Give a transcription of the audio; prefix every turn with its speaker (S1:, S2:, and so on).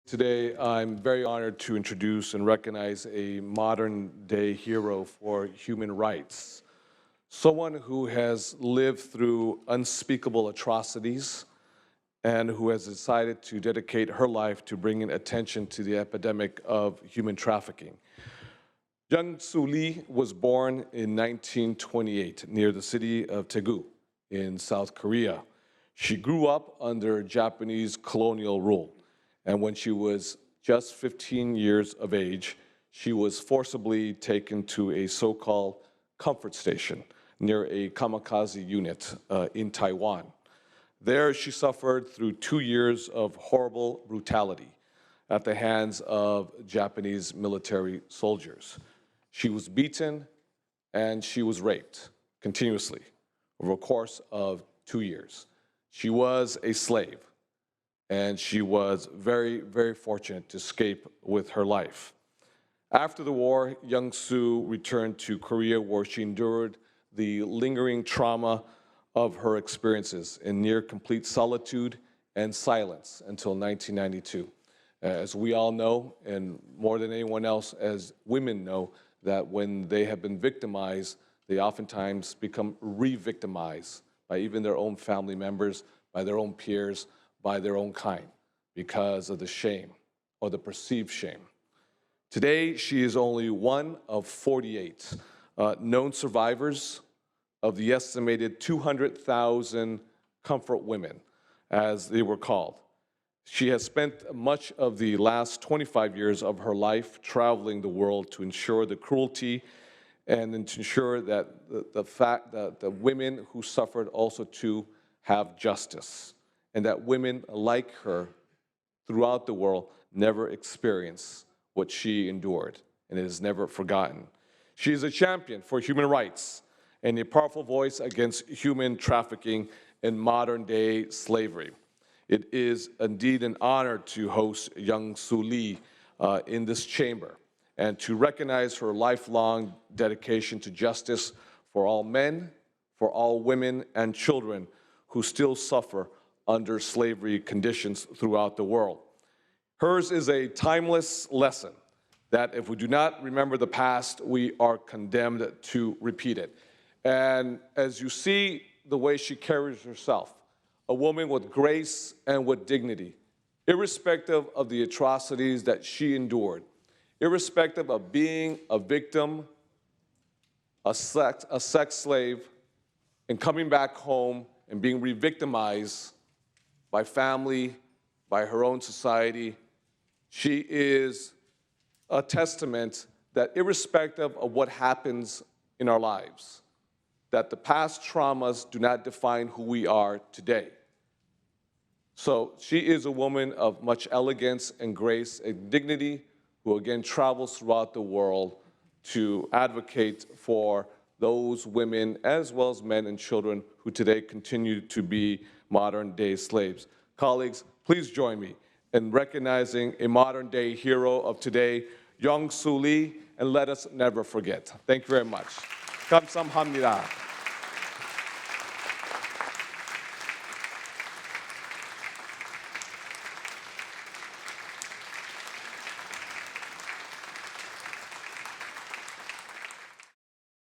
S1: Today, I'm very honored to introduce and recognize a modern-day hero for human rights, someone who has lived through unspeakable atrocities and who has decided to dedicate her life to bringing attention to the epidemic of human trafficking. Yongsoo Lee was born in 1928 near the city of Daegu in South Korea. She grew up under Japanese colonial rule, and when she was just 15 years of age, she was forcibly taken to a so-called comfort station near a kamikaze unit in Taiwan. There, she suffered through 2 years of horrible brutality at the hands of Japanese military soldiers. She was beaten and she was raped continuously over a course of 2 years. She was a slave, and she was very, very fortunate to escape with her life. After the war, Yongsoo returned to Korea, where she endured the lingering trauma of her experiences in near complete solitude and silence until 1992. As we all know, and more than anyone else, as women know, that when they have been victimized, they oftentimes become re-victimized by even their own family members, by their own peers, by their own kind, because of the shame or the perceived shame. Today, she is only one of 48 known survivors of the estimated 200,000 comfort women, as they were called. She has spent much of the last 25 years of her life traveling the world to ensure the cruelty and to ensure that the fact that the women who suffered also too have justice, and that women like her throughout the world never experience what she endured, and it is never forgotten. She is a champion for human rights and a powerful voice against human trafficking and modern-day slavery. It is indeed an honor to host Yongsoo Lee in this chamber and to recognize her lifelong dedication to justice for all men, for all women and children who still suffer under slavery conditions throughout the world. Hers is a timeless lesson that if we do not remember the past, we are condemned to repeat it. And as you see the way she carries herself, a woman with grace and with dignity, irrespective of the atrocities that she endured, irrespective of being a victim, a sex slave, and coming back home and being re-victimized by family, by her own society. She is a testament that irrespective of what happens in our lives, that the past traumas do not define who we are today. So she is a woman of much elegance and grace and dignity who again travels throughout the world to advocate for those women as well as men and children who today continue to be modern-day slaves. Colleagues, please join me in recognizing a modern-day hero of today, Yongsoo Lee, and let us never forget. Thank you very much. 감사합니다.